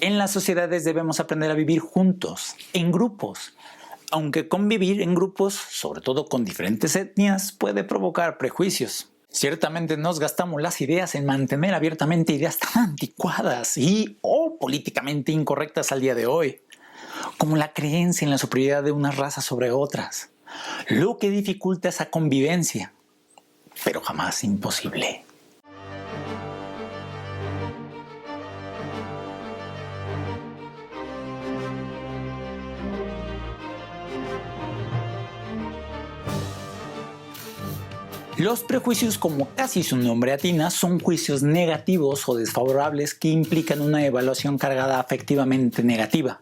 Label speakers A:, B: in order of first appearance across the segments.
A: En las sociedades debemos aprender a vivir juntos, en grupos, aunque convivir en grupos, sobre todo con diferentes etnias, puede provocar prejuicios. Ciertamente nos gastamos las ideas en mantener abiertamente ideas tan anticuadas o políticamente incorrectas al día de hoy, como la creencia en la superioridad de una raza sobre otras, lo que dificulta esa convivencia, pero jamás imposible. Los prejuicios, como casi su nombre atina, son juicios negativos o desfavorables que implican una evaluación cargada afectivamente negativa.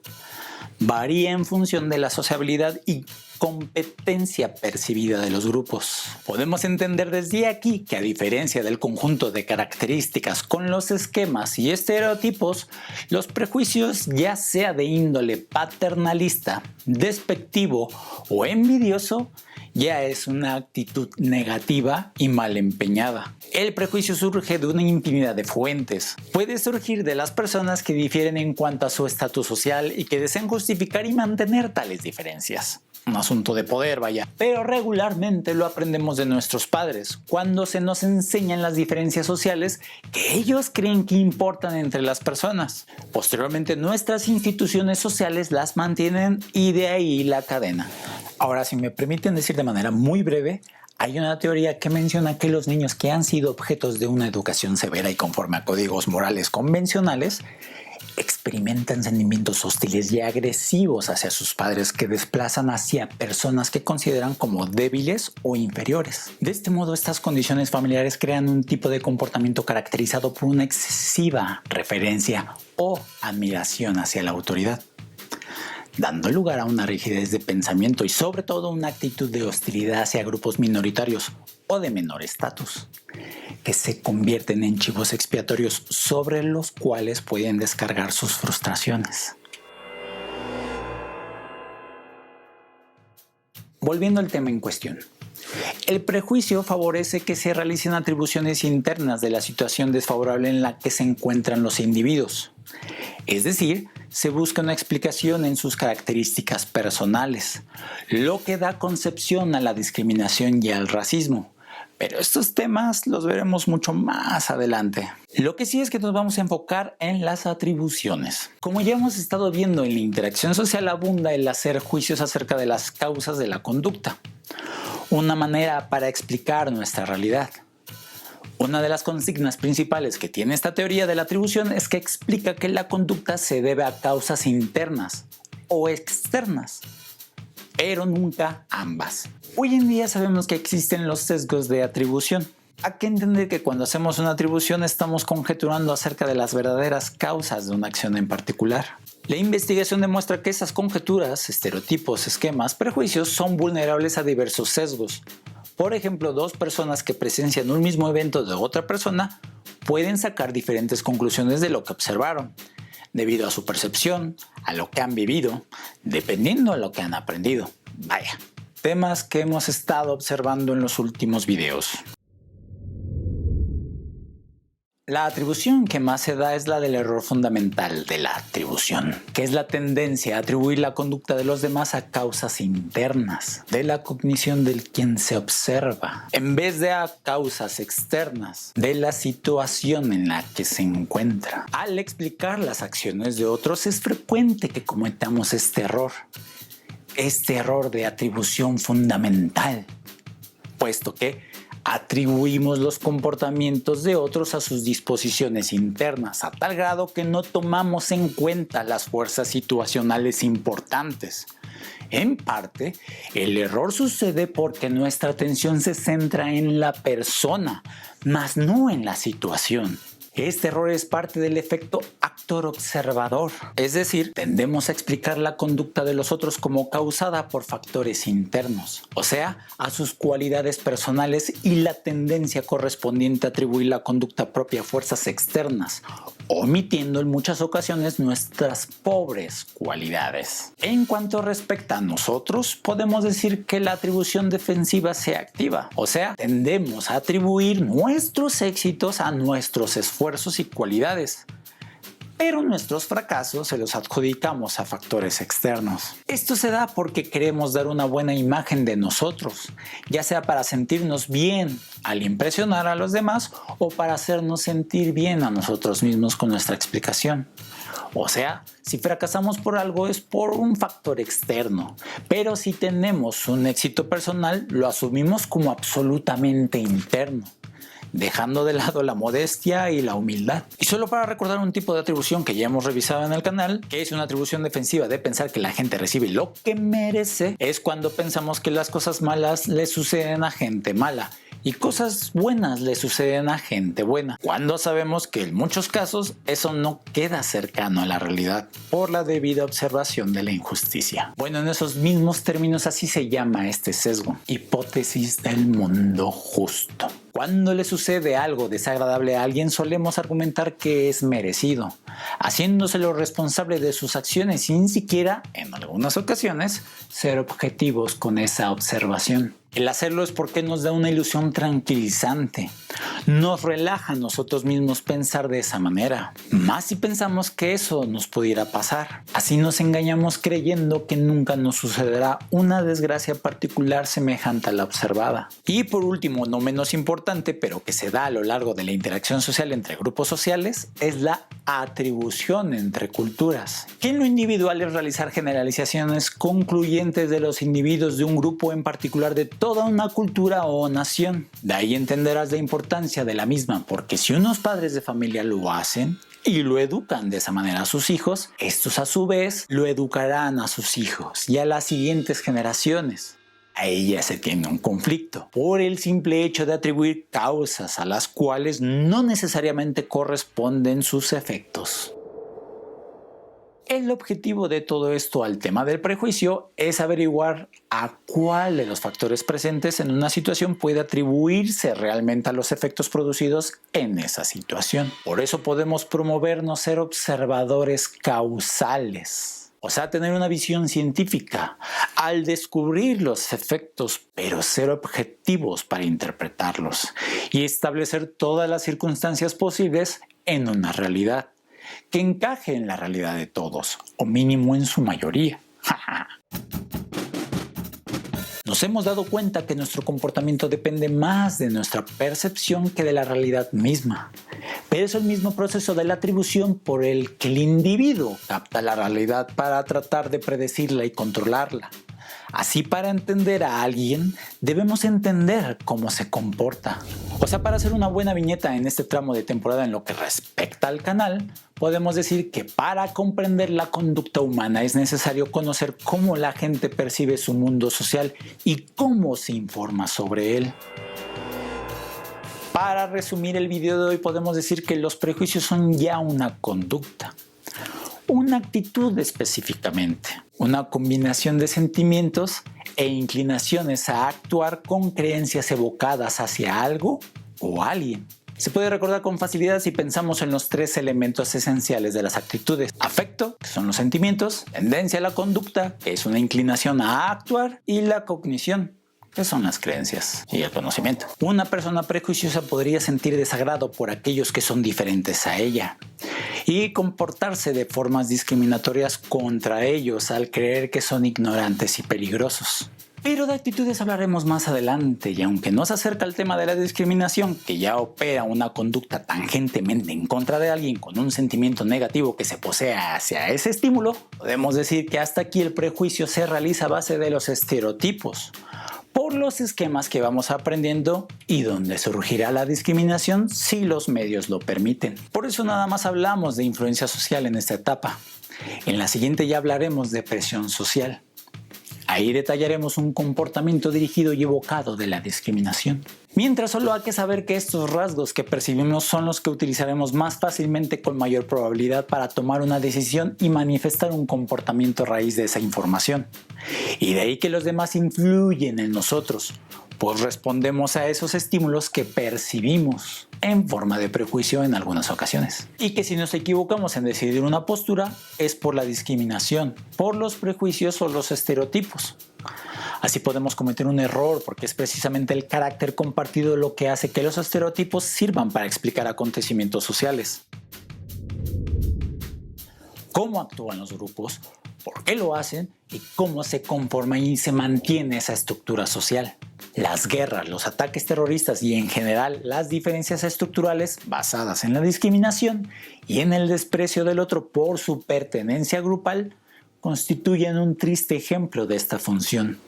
A: Varía en función de la sociabilidad y competencia percibida de los grupos. Podemos entender desde aquí que, a diferencia del conjunto de características con los esquemas y estereotipos, los prejuicios, ya sea de índole paternalista, despectivo o envidioso, ya es una actitud negativa y mal empeñada. El prejuicio surge de una infinidad de fuentes. Puede surgir de las personas que difieren en cuanto a su estatus social y que desean justificar y mantener tales diferencias. Un asunto de poder, vaya. Pero regularmente lo aprendemos de nuestros padres, cuando se nos enseñan las diferencias sociales que ellos creen que importan entre las personas. Posteriormente, nuestras instituciones sociales las mantienen y de ahí la cadena. Ahora, si me permiten decir de manera muy breve, hay una teoría que menciona que los niños que han sido objetos de una educación severa y conforme a códigos morales convencionales experimentan sentimientos hostiles y agresivos hacia sus padres que desplazan hacia personas que consideran como débiles o inferiores. De este modo, estas condiciones familiares crean un tipo de comportamiento caracterizado por una excesiva referencia o admiración hacia la autoridad, dando lugar a una rigidez de pensamiento y sobre todo una actitud de hostilidad hacia grupos minoritarios o de menor estatus, que se convierten en chivos expiatorios sobre los cuales pueden descargar sus frustraciones. Volviendo al tema en cuestión. El prejuicio favorece que se realicen atribuciones internas de la situación desfavorable en la que se encuentran los individuos. Es decir, se busca una explicación en sus características personales, lo que da concepción a la discriminación y al racismo. Pero estos temas los veremos mucho más adelante. Lo que sí es que nos vamos a enfocar en las atribuciones. Como ya hemos estado viendo, en la interacción social abunda el hacer juicios acerca de las causas de la conducta, una manera para explicar nuestra realidad. Una de las consignas principales que tiene esta teoría de la atribución es que explica que la conducta se debe a causas internas o externas, pero nunca ambas. Hoy en día sabemos que existen los sesgos de atribución. Hay que entender que cuando hacemos una atribución estamos conjeturando acerca de las verdaderas causas de una acción en particular. La investigación demuestra que esas conjeturas, estereotipos, esquemas, prejuicios son vulnerables a diversos sesgos. Por ejemplo, dos personas que presencian un mismo evento de otra persona pueden sacar diferentes conclusiones de lo que observaron, debido a su percepción, a lo que han vivido, dependiendo de lo que han aprendido. Vaya, temas que hemos estado observando en los últimos videos. La atribución que más se da es la del error fundamental de la atribución, que es la tendencia a atribuir la conducta de los demás a causas internas de la cognición del quien se observa, en vez de a causas externas de la situación en la que se encuentra. Al explicar las acciones de otros es frecuente que cometamos este error de atribución fundamental, puesto que atribuimos los comportamientos de otros a sus disposiciones internas, a tal grado que no tomamos en cuenta las fuerzas situacionales importantes. En parte, el error sucede porque nuestra atención se centra en la persona, mas no en la situación. Este error es parte del efecto actor-observador, es decir, tendemos a explicar la conducta de los otros como causada por factores internos, o sea, a sus cualidades personales, y la tendencia correspondiente a atribuir la conducta propia a fuerzas externas, omitiendo en muchas ocasiones nuestras pobres cualidades. En cuanto respecta a nosotros, podemos decir que la atribución defensiva se activa, o sea, tendemos a atribuir nuestros éxitos a nuestros esfuerzos y cualidades, pero nuestros fracasos se los adjudicamos a factores externos. Esto se da porque queremos dar una buena imagen de nosotros, ya sea para sentirnos bien al impresionar a los demás o para hacernos sentir bien a nosotros mismos con nuestra explicación. O sea, si fracasamos por algo es por un factor externo, pero si tenemos un éxito personal lo asumimos como absolutamente interno, dejando de lado la modestia y la humildad. Y solo para recordar un tipo de atribución que ya hemos revisado en el canal, que es una atribución defensiva de pensar que la gente recibe lo que merece, es cuando pensamos que las cosas malas le suceden a gente mala y cosas buenas le suceden a gente buena, cuando sabemos que en muchos casos eso no queda cercano a la realidad por la debida observación de la injusticia. Bueno, en esos mismos términos así se llama este sesgo, hipótesis del mundo justo. Cuando le sucede algo desagradable a alguien solemos argumentar que es merecido, haciéndoselo responsable de sus acciones sin siquiera, en algunas ocasiones, ser objetivos con esa observación. El hacerlo es porque nos da una ilusión tranquilizante. Nos relaja a nosotros mismos pensar de esa manera, más si pensamos que eso nos pudiera pasar. Así nos engañamos creyendo que nunca nos sucederá una desgracia particular semejante a la observada. Y por último, no menos importante, pero que se da a lo largo de la interacción social entre grupos sociales, es la atribución entre culturas, que en lo individual es realizar generalizaciones concluyentes de los individuos de un grupo en particular de toda una cultura o nación. De ahí entenderás la importancia de la misma, porque si unos padres de familia lo hacen y lo educan de esa manera a sus hijos, estos a su vez lo educarán a sus hijos y a las siguientes generaciones. Ahí ya se tiene un conflicto por el simple hecho de atribuir causas a las cuales no necesariamente corresponden sus efectos. El objetivo de todo esto al tema del prejuicio es averiguar a cuál de los factores presentes en una situación puede atribuirse realmente a los efectos producidos en esa situación. Por eso podemos promovernos ser observadores causales. O sea, tener una visión científica al descubrir los efectos, pero ser objetivos para interpretarlos y establecer todas las circunstancias posibles en una realidad que encaje en la realidad de todos, o mínimo en su mayoría. Nos hemos dado cuenta que nuestro comportamiento depende más de nuestra percepción que de la realidad misma. Pero es el mismo proceso de la atribución por el que el individuo capta la realidad para tratar de predecirla y controlarla. Así, para entender a alguien, debemos entender cómo se comporta. O sea, para hacer una buena viñeta en este tramo de temporada en lo que respecta al canal, podemos decir que para comprender la conducta humana es necesario conocer cómo la gente percibe su mundo social y cómo se informa sobre él. Para resumir el video de hoy, podemos decir que los prejuicios son ya una conducta, una actitud específicamente, una combinación de sentimientos e inclinaciones a actuar con creencias evocadas hacia algo o alguien. Se puede recordar con facilidad si pensamos en los tres elementos esenciales de las actitudes: afecto, que son los sentimientos; tendencia a la conducta, que es una inclinación a actuar; y la cognición, que son las creencias y el conocimiento. Una persona prejuiciosa podría sentir desagrado por aquellos que son diferentes a ella y comportarse de formas discriminatorias contra ellos al creer que son ignorantes y peligrosos. Pero de actitudes hablaremos más adelante, y aunque no se acerca al tema de la discriminación, que ya opera una conducta tangentemente en contra de alguien con un sentimiento negativo que se posea hacia ese estímulo, podemos decir que hasta aquí el prejuicio se realiza a base de los estereotipos, por los esquemas que vamos aprendiendo, y donde surgirá la discriminación si los medios lo permiten. Por eso nada más hablamos de influencia social en esta etapa. En la siguiente ya hablaremos de presión social. Ahí detallaremos un comportamiento dirigido y evocado de la discriminación. Mientras, solo hay que saber que estos rasgos que percibimos son los que utilizaremos más fácilmente con mayor probabilidad para tomar una decisión y manifestar un comportamiento a raíz de esa información. Y de ahí que los demás influyen en nosotros, pues respondemos a esos estímulos que percibimos en forma de prejuicio en algunas ocasiones. Y que si nos equivocamos en decidir una postura es por la discriminación, por los prejuicios o los estereotipos. Así podemos cometer un error porque es precisamente el carácter compartido lo que hace que los estereotipos sirvan para explicar acontecimientos sociales. cómo actúan los grupos, por qué lo hacen y cómo se conforma y se mantiene esa estructura social. Las guerras, los ataques terroristas y en general las diferencias estructurales basadas en la discriminación y en el desprecio del otro por su pertenencia grupal constituyen un triste ejemplo de esta función.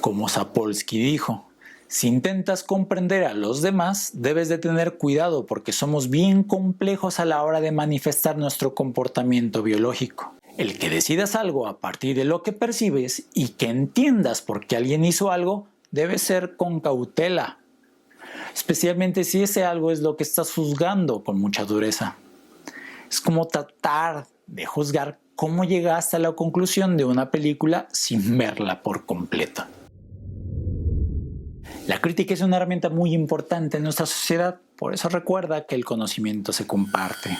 A: Como Sapolsky dijo, si intentas comprender a los demás, debes de tener cuidado porque somos bien complejos a la hora de manifestar nuestro comportamiento biológico. El que decidas algo a partir de lo que percibes y que entiendas por qué alguien hizo algo, debe ser con cautela, especialmente si ese algo es lo que estás juzgando con mucha dureza. Es como tratar de juzgar cómo llegaste a la conclusión de una película sin verla por completo. La crítica es una herramienta muy importante en nuestra sociedad, por eso recuerda que el conocimiento se comparte.